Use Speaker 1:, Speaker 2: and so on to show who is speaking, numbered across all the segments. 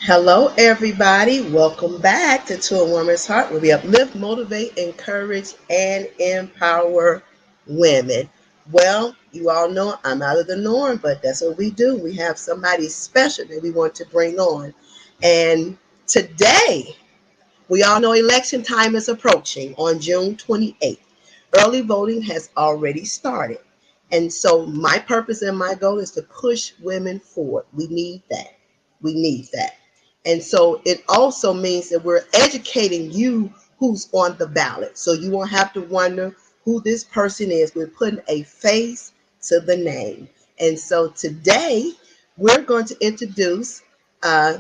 Speaker 1: Hello, everybody. Welcome back to A Woman's Heart, where we uplift, motivate, encourage, and empower women. Well, you all know I'm out of the norm, but that's what we do. We have somebody special that we want to bring on. And today, we all know election time is approaching on June 28th. Early voting has already started. And so, my purpose and my goal is to push women forward. We need that. We need that. And so, it also means that we're educating you who's on the ballot. So, you won't have to wonder who this person is. We're putting a face to the name. And so, today, we're going to introduce uh,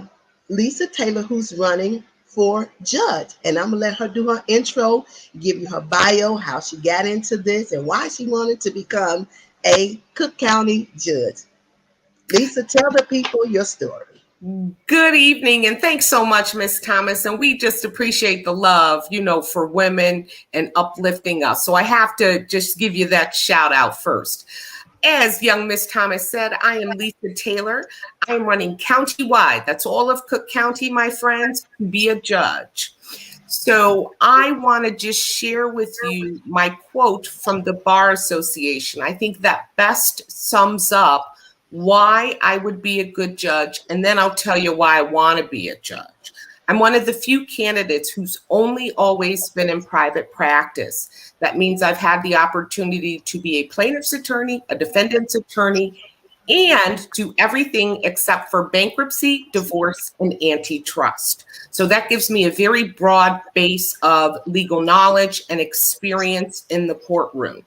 Speaker 1: Lisa Taylor, who's running for judge. And I'm going to let her do her intro, give you her bio, how she got into this, and why she wanted to become a Cook County judge. Lisa, tell the people your story.
Speaker 2: Good evening, and thanks so much, Miss Thomas. And we just appreciate the love, for women and uplifting us. So I have to just give you that shout out first. As young Miss Thomas said, I am Lisa Taylor. I am running countywide. That's all of Cook County, my friends, to be a judge. So I want to just share with you my quote from the Bar Association. I think that best sums up why I would be a good judge, and then I'll tell you why I want to be a judge. I'm one of the few candidates who's only always been in private practice. That means I've had the opportunity to be a plaintiff's attorney, a defendant's attorney, and do everything except for bankruptcy, divorce, and antitrust. So that gives me a very broad base of legal knowledge and experience in the courtroom.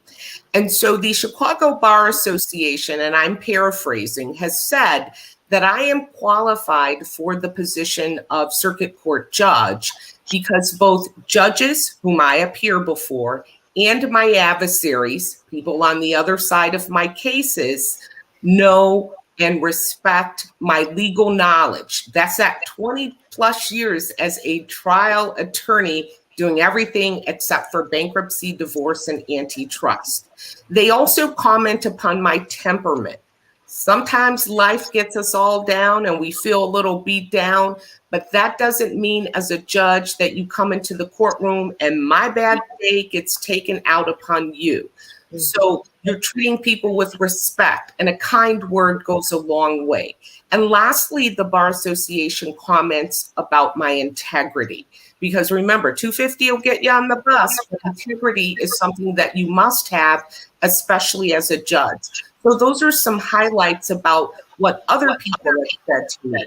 Speaker 2: And so the Chicago Bar Association, and I'm paraphrasing, has said that I am qualified for the position of circuit court judge because both judges whom I appear before and my adversaries, people on the other side of my cases, know and respect my legal knowledge. That's at 20 plus years as a trial attorney doing everything except for bankruptcy, divorce, and antitrust. They also comment upon my temperament. Sometimes life gets us all down and we feel a little beat down, but that doesn't mean as a judge that you come into the courtroom and my bad day gets taken out upon you. So you're treating people with respect, and a kind word goes a long way. And lastly, the Bar Association comments about my integrity. Because remember, 250 will get you on the bus, but integrity is something that you must have, especially as a judge. So those are some highlights about what other people have said to me.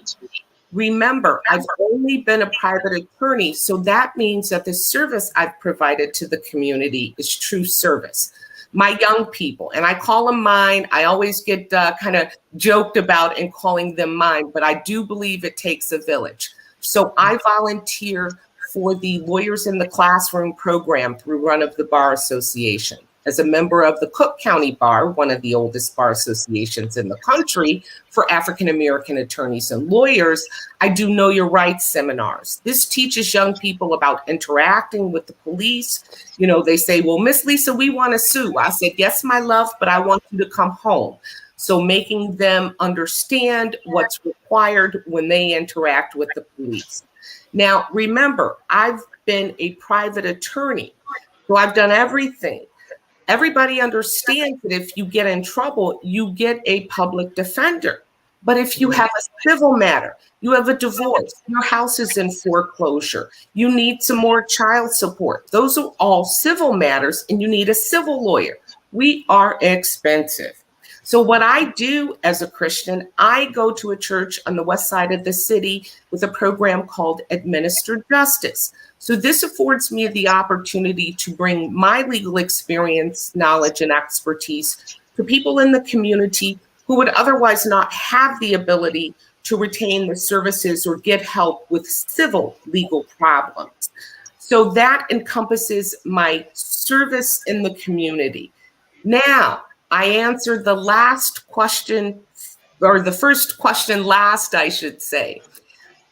Speaker 2: Remember, I've only been a private attorney, so that means that the service I've provided to the community is true service. My young people, and I call them mine. I always get kind of joked about in calling them mine, but I do believe it takes a village. So I volunteer for the Lawyers in the Classroom program through Run of the Bar Association. As a member of the Cook County Bar, one of the oldest bar associations in the country for African American attorneys and lawyers, I do Know Your Rights seminars. This teaches young people about interacting with the police. They say, well, Miss Lisa, we want to sue. I said, yes, my love, but I want you to come home. So making them understand what's required when they interact with the police. Now, remember, I've been a private attorney, so I've done everything. Everybody understands that if you get in trouble, you get a public defender. But if you have a civil matter, you have a divorce, your house is in foreclosure, you need some more child support. Those are all civil matters, and you need a civil lawyer. We are expensive. So what I do as a Christian, I go to a church on the west side of the city with a program called Administered Justice. So this affords me the opportunity to bring my legal experience, knowledge, and expertise to people in the community who would otherwise not have the ability to retain the services or get help with civil legal problems. So that encompasses my service in the community. Now, I answered the last question, or the first question last, I should say.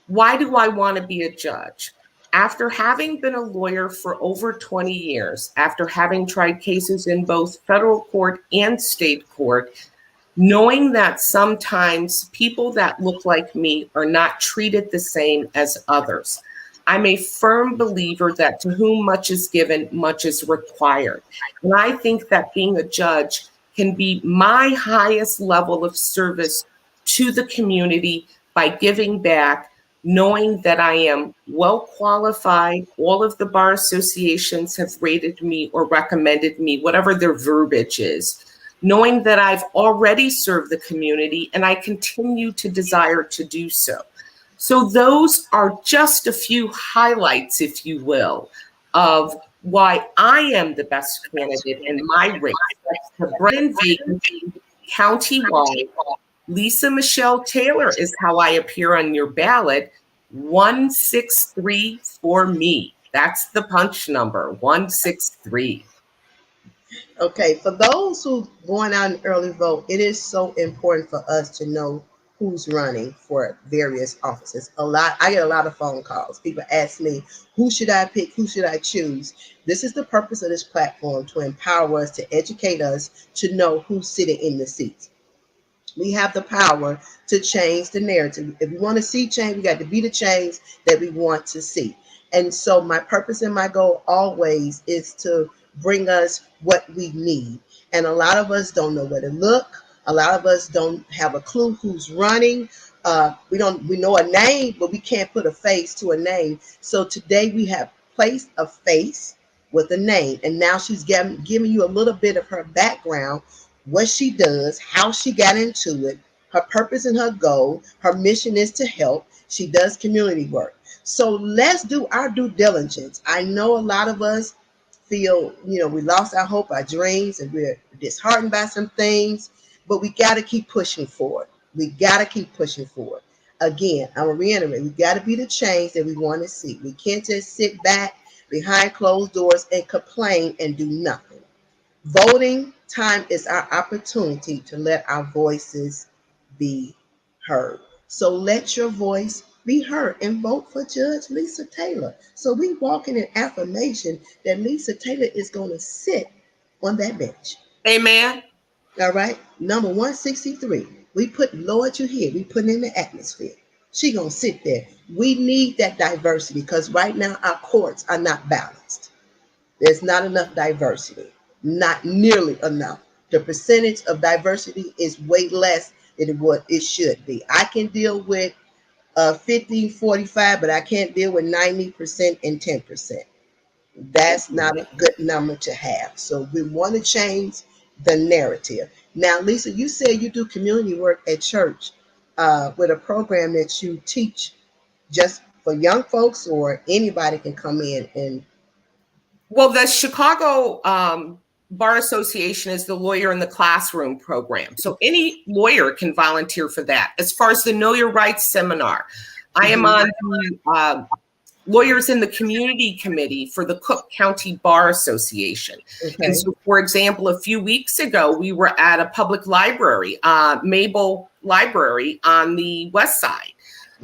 Speaker 2: Why do I want to be a judge? After having been a lawyer for over 20 years, after having tried cases in both federal court and state court, knowing that sometimes people that look like me are not treated the same as others. I'm a firm believer that to whom much is given, much is required. And I think that being a judge can be my highest level of service to the community by giving back, knowing that I am well qualified. All of the bar associations have rated me or recommended me, whatever their verbiage is, knowing that I've already served the community and I continue to desire to do so. So those are just a few highlights, if you will, of why I am the best candidate in my race. The Brennan vacancy countywide. Lisa Michelle Taylor is how I appear on your ballot. 163 for me. That's the punch number, 163.
Speaker 1: Okay, for those who going out and early vote, it is so important for us to know who's running for various offices. I get a lot of phone calls. People ask me, who should I pick? Who should I choose? This is the purpose of this platform, to empower us, to educate us, to know who's sitting in the seats. We have the power to change the narrative. If we want to see change, we got to be the change that we want to see. And so my purpose and my goal always is to bring us what we need. And a lot of us don't know where to look. A lot of us don't have a clue who's running. We know a name, but we can't put a face to a name. So today we have placed a face with a name. And now she's giving you a little bit of her background, what she does, how she got into it, her purpose and her goal. Her mission is to help. She does community work. So let's do our due diligence. I know a lot of us feel, we lost our hope, our dreams, and we're disheartened by some things, but we got to keep pushing forward. We got to keep pushing forward. Again, I'm going to reiterate, we got to be the change that we want to see. We can't just sit back behind closed doors and complain and do nothing. Voting time is our opportunity to let our voices be heard. So let your voice be heard and vote for Judge Lisa Taylor. So we walk in an affirmation that Lisa Taylor is going to sit on that bench.
Speaker 2: Amen.
Speaker 1: All right. Number 163. We put, Lord, you here. We put in the atmosphere. She going to sit there. We need that diversity because right now our courts are not balanced. There's not enough diversity. Not nearly enough. The percentage of diversity is way less than what it should be. I can deal with 50-45, but I can't deal with 90% and 10%. That's not a good number to have. So we want to change the narrative. Now, Lisa, you said you do community work at church with a program that you teach just for young folks, or anybody can come in and.
Speaker 2: Well, the Chicago Bar Association is the Lawyer in the Classroom program. So any lawyer can volunteer for that. As far as the Know Your Rights seminar, I am on the Lawyers in the Community Committee for the Cook County Bar Association. Okay. And so, for example, a few weeks ago, we were at a public library, Mabel Library on the West Side.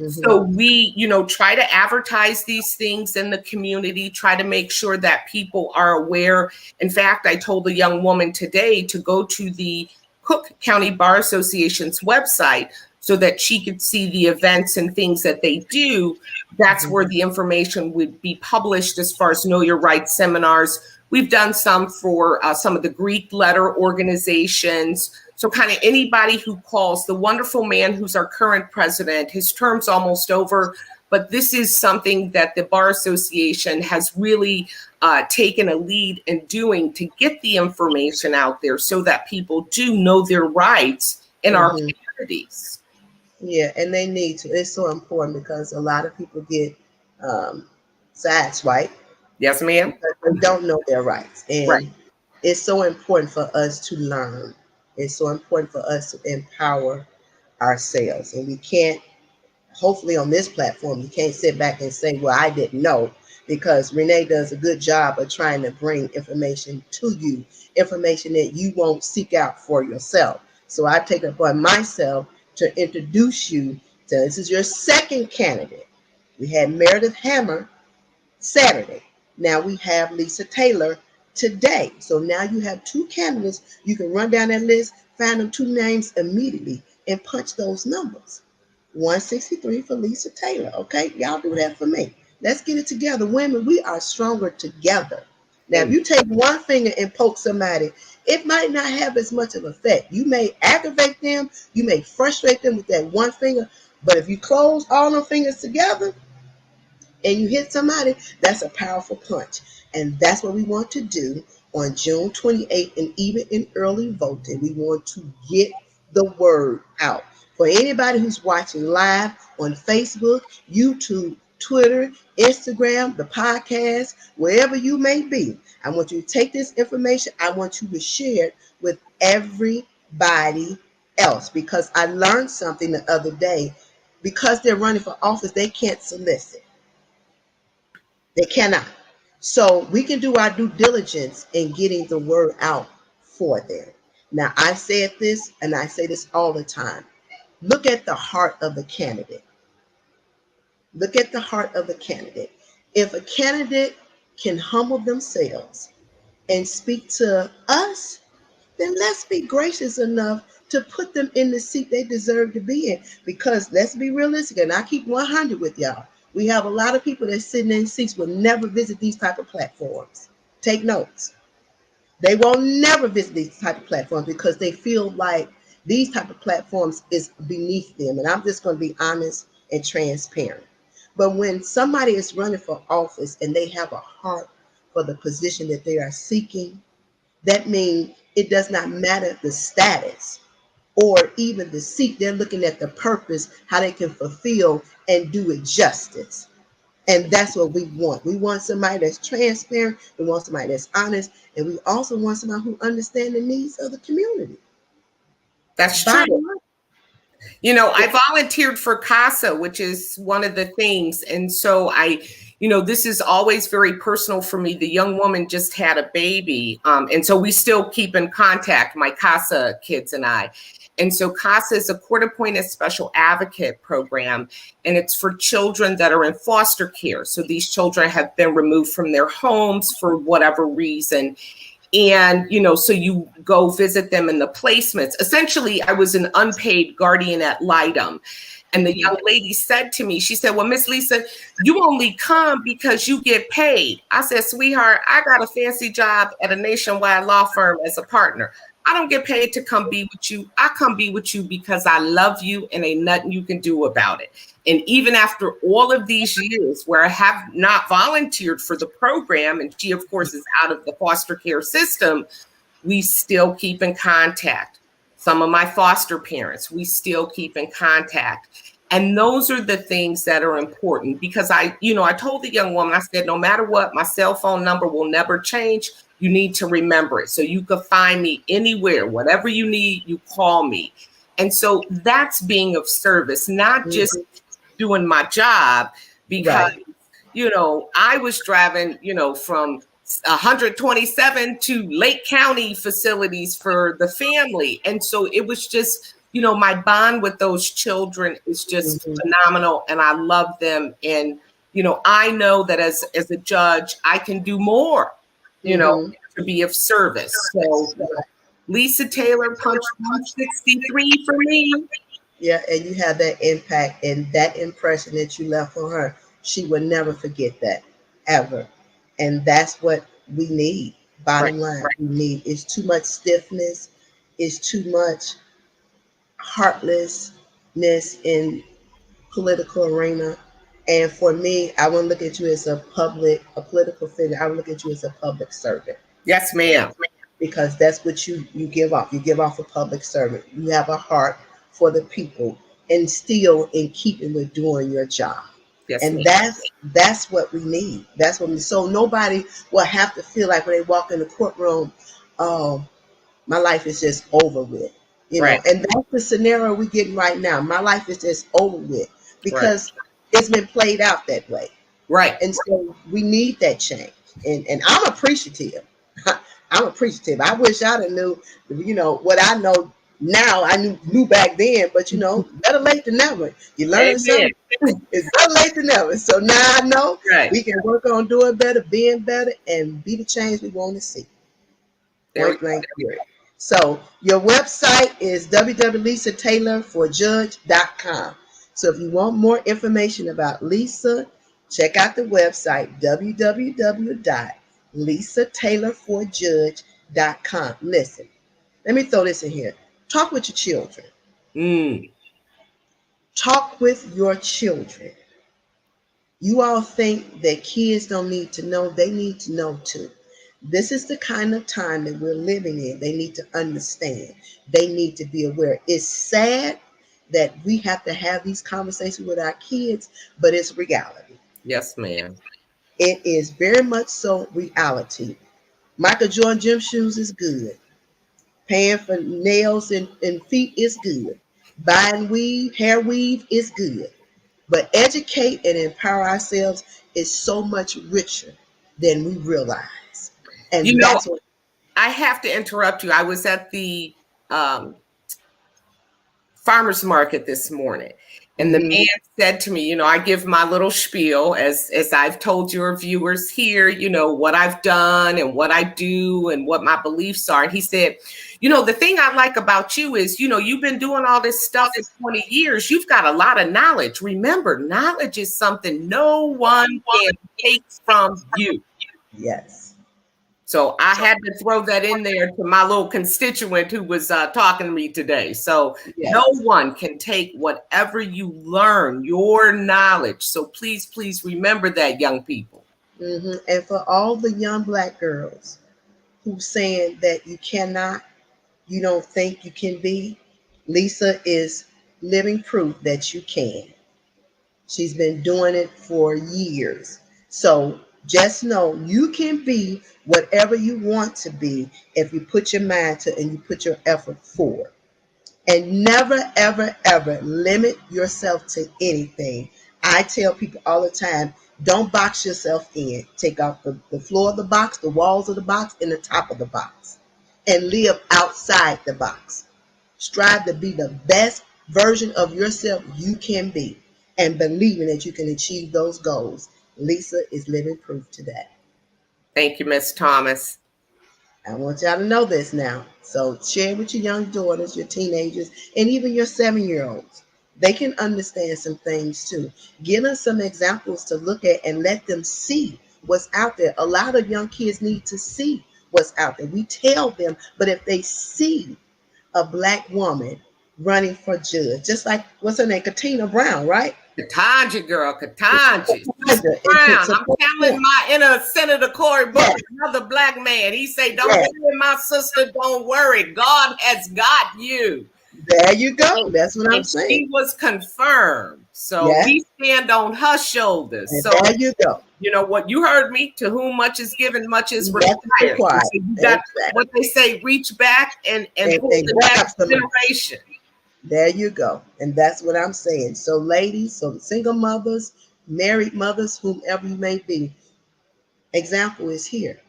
Speaker 2: So we, try to advertise these things in the community, try to make sure that people are aware. In fact, I told a young woman today to go to the Cook County Bar Association's website so that she could see the events and things that they do. That's where the information would be published as far as Know Your Rights seminars. We've done some for some of the Greek letter organizations. So kind of anybody who calls. The wonderful man who's our current president, his term's almost over, but this is something that the Bar Association has really taken a lead in doing to get the information out there so that people do know their rights in our communities.
Speaker 1: Yeah, and they need to. It's so important because a lot of people get sideswiped.
Speaker 2: Yes, ma'am.
Speaker 1: They don't know their rights. And it's so important for us to learn. It's so important for us to empower ourselves. And we can't, hopefully on this platform, you can't sit back and say, well, I didn't know, because Renee does a good job of trying to bring information to you, information that you won't seek out for yourself. So I take it upon myself to introduce you to, this is your second candidate. We had Meredith Hammer Saturday. Now we have Lisa Taylor today. So now you have two candidates. You can run down that list, find them two names immediately and punch those numbers. 163 for Lisa Taylor. Okay, y'all do that for me. Let's get it together. Women, we are stronger together. Now, if you take one finger and poke somebody, it might not have as much of an effect. You may aggravate them, you may frustrate them with that one finger, but if you close all them fingers together and you hit somebody, that's a powerful punch. And that's what we want to do on June 28th, and even in early voting. We want to get the word out. For anybody who's watching live on Facebook, YouTube, Twitter, Instagram, the podcast, wherever you may be, I want you to take this information. I want you to share it with everybody else, because I learned something the other day. Because they're running for office, they can't solicit. They cannot. So we can do our due diligence in getting the word out for them. Now, I said this, and I say this all the time. Look at the heart of the candidate. Look at the heart of the candidate. If a candidate can humble themselves and speak to us, then let's be gracious enough to put them in the seat they deserve to be in. Because let's be realistic, and I keep 100 with y'all. We have a lot of people that's sitting in seats will never visit these type of platforms. Take notes. They will never visit these type of platforms because they feel like these type of platforms is beneath them. And I'm just going to be honest and transparent. But when somebody is running for office and they have a heart for the position that they are seeking, that means it does not matter the status or even the seat. They're looking at the purpose, how they can fulfill and do it justice. And that's what we want. We want somebody that's transparent. We want somebody that's honest. And we also want somebody who understands the needs of the community.
Speaker 2: That's true. You know, I volunteered for CASA, which is one of the things. And so this is always very personal for me. The young woman just had a baby. And so we still keep in contact, my CASA kids and I. And so CASA is a court-appointed special advocate program, and it's for children that are in foster care. So these children have been removed from their homes for whatever reason. And, so you go visit them in the placements. Essentially, I was an unpaid guardian ad litem. And the young lady said to me, she said, well, Miss Lisa, you only come because you get paid. I said, sweetheart, I got a fancy job at a nationwide law firm as a partner. I don't get paid to come be with you. I come be with you because I love you and ain't nothing you can do about it. And even after all of these years where I have not volunteered for the program, and she, of course, is out of the foster care system, we still keep in contact. Some of my foster parents, we still keep in contact. And those are the things that are important, because I told the young woman, I said, no matter what, my cell phone number will never change. You need to remember it. So you can find me anywhere, whatever you need, you call me. And so that's being of service, not just doing my job, because, I was driving, from 127 to Lake County facilities for the family. And so it was just, my bond with those children is just phenomenal, and I love them. And, I know that as a judge, I can do more, to be of service. So Lisa Taylor, punch 163 for me.
Speaker 1: Yeah, and you have that impact and that impression that you left on her. She will never forget that, ever. And that's what we need. Bottom line, we need. It's too much stiffness. It's too much heartlessness in political arena. And for me, I wouldn't look at you as a political figure. I would look at you as a public servant.
Speaker 2: Yes, ma'am.
Speaker 1: Because that's what you give off. You give off a public servant. You have a heart for the people and still in keeping with doing your job.
Speaker 2: Yes,
Speaker 1: and
Speaker 2: ma'am.
Speaker 1: that's what we need. That's what so nobody will have to feel like when they walk in the courtroom, my life is just over with. You know, and that's the scenario we're getting right now. My life is just over with because it's been played out that way.
Speaker 2: Right.
Speaker 1: And so we need that change. And I'm appreciative. I'm appreciative. I wish I'd have knew, what I know now. I knew back then, but better late than never. You learn something. It's better late than never. So now I know we can work on doing better, being better, and be the change we want to see. Point blank period. So your website is www.lisataylorforjudge.com. So if you want more information about Lisa, check out the website www.lisataylorforjudge.com. Listen, let me throw this in here. Talk with your children.
Speaker 2: Mm.
Speaker 1: Talk with your children. You all think that kids don't need to know, they need to know too. This is the kind of time that we're living in. They need to understand. They need to be aware. It's sad that we have to have these conversations with our kids, but it's reality.
Speaker 2: Yes, ma'am.
Speaker 1: It is very much so reality. Michael Jordan gym shoes is good. Paying for nails and feet is good. Buying weave, hair weave is good. But educate and empower ourselves is so much richer than we realize.
Speaker 2: You
Speaker 1: And
Speaker 2: know,
Speaker 1: that's what.
Speaker 2: I have to interrupt you. I was at the farmer's market this morning, and the man said to me, I give my little spiel as I've told your viewers here, what I've done and what I do and what my beliefs are. And he said, the thing I like about you is, you've been doing all this stuff for 20 years. You've got a lot of knowledge. Remember, knowledge is something no one can take from you.
Speaker 1: Yes.
Speaker 2: So I had to throw that in there to my little constituent who was talking to me today. So
Speaker 1: Yes.
Speaker 2: No one can take whatever you learn, your knowledge. So please remember that, young people.
Speaker 1: And for all the young Black girls who's saying that you cannot, you don't think you can be, Lisa is living proof that you can. She's been doing it for years. So just know you can be whatever you want to be if you put your mind to and you put your effort forward. And never, ever, ever limit yourself to anything. I tell people all the time, don't box yourself in. Take off the floor of the box, the walls of the box, and the top of the box. And live outside the box. Strive to be the best version of yourself you can be. And believing that you can achieve those goals. Lisa is living proof to that.
Speaker 2: Thank you, Miss Thomas.
Speaker 1: I want y'all to know this now. So share with your young daughters, your teenagers, and even your 7-year-olds. They can understand some things too. Give them some examples to look at and let them see what's out there. A lot of young kids need to see what's out there. We tell them, but if they see a Black woman running for judge, just like, what's her name? Katina Brown, right?
Speaker 2: Ketanji, girl, Ketanji. Brown. I'm telling my inner Senator Cory Booker, another Black man. He say, don't worry, my sister, don't worry. God has got you.
Speaker 1: There you go. That's what I'm saying.
Speaker 2: She was confirmed. So we stand on her shoulders.
Speaker 1: And
Speaker 2: so
Speaker 1: there you go.
Speaker 2: You know what? You heard me. To whom much is given, much is required. So you got what they say, reach back and pull the next generation.
Speaker 1: There you go. And that's what I'm saying. So ladies, so single mothers, married mothers, whomever you may be, example is here.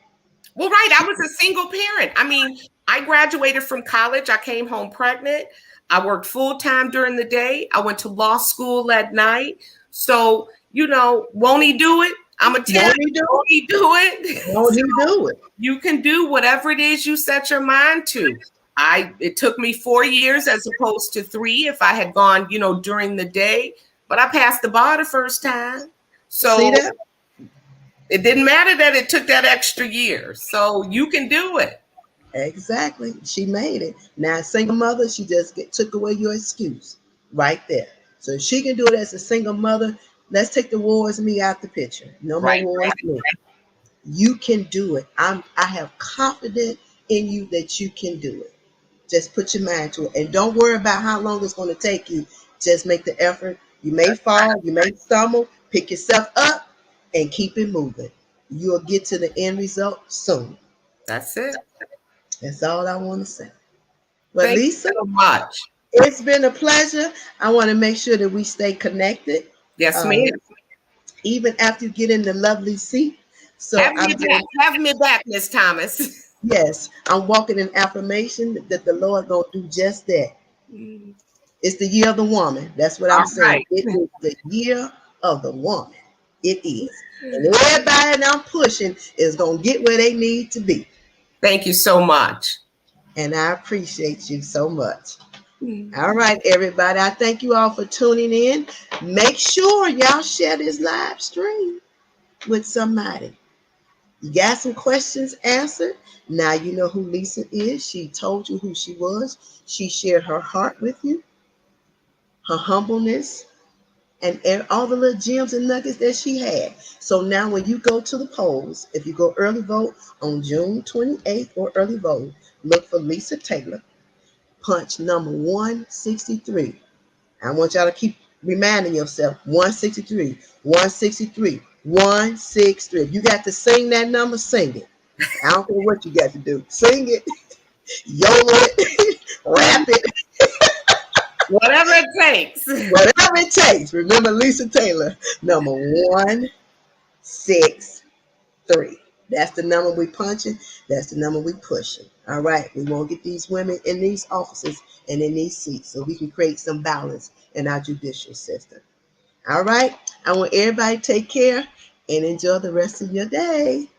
Speaker 2: Well, right. I was a single parent. I mean, I graduated from college. I came home pregnant. I worked full time during the day. I went to law school at night. So, won't he do it? I'm going to tell you, won't he do it?
Speaker 1: Won't he do it?
Speaker 2: You can do whatever it is you set your mind to. It took me 4 years as opposed to 3 if I had gone, during the day, but I passed the bar the first time. So
Speaker 1: see that?
Speaker 2: It didn't matter that it took that extra year. So you can do it.
Speaker 1: Exactly. She made it. Now, single mother, she just took away your excuse right there. So she can do it as a single mother. Let's take the wars me out the picture. No more wars me. You can do it. I have confidence in you that you can do it. Just put your mind to it. And don't worry about how long it's going to take you. Just make the effort. You may fall, you may stumble, pick yourself up and keep it moving. You'll get to the end result soon.
Speaker 2: That's it.
Speaker 1: That's all I want to say. But
Speaker 2: Thank
Speaker 1: Lisa,
Speaker 2: you so much.
Speaker 1: It's been a pleasure. I want to make sure that we stay connected.
Speaker 2: Yes, ma'am.
Speaker 1: Even after you get in the lovely seat. So
Speaker 2: have me back, Miss Thomas.
Speaker 1: Yes, I'm walking in affirmation that the Lord gonna do just that. It's the year of the woman. That's what I'm saying. Right. It is the year of the woman. It is. And everybody that I'm pushing is gonna get where they need to be.
Speaker 2: Thank you so much.
Speaker 1: And I appreciate you so much. All right, everybody. I thank you all for tuning in. Make sure y'all share this live stream with somebody. You got some questions answered. Now you know who Lisa is. She told you who she was. She shared her heart with you, her humbleness, and all the little gems and nuggets that she had. So now when you go to the polls, if you go early vote on June 28th or early vote, look for Lisa Taylor, punch number 163. I want y'all to keep reminding yourself 163, 163, 163. If you got to sing that number, sing it. I don't care what you got to do. Sing it, yodel it, rap it,
Speaker 2: Whatever it takes.
Speaker 1: whatever it takes. Remember Lisa Taylor, number 163. That's the number we punching. That's the number we pushing. All right. We won't get these women in these offices and in these seats so we can create some balance in our judicial system. All right. I want everybody to take care and enjoy the rest of your day.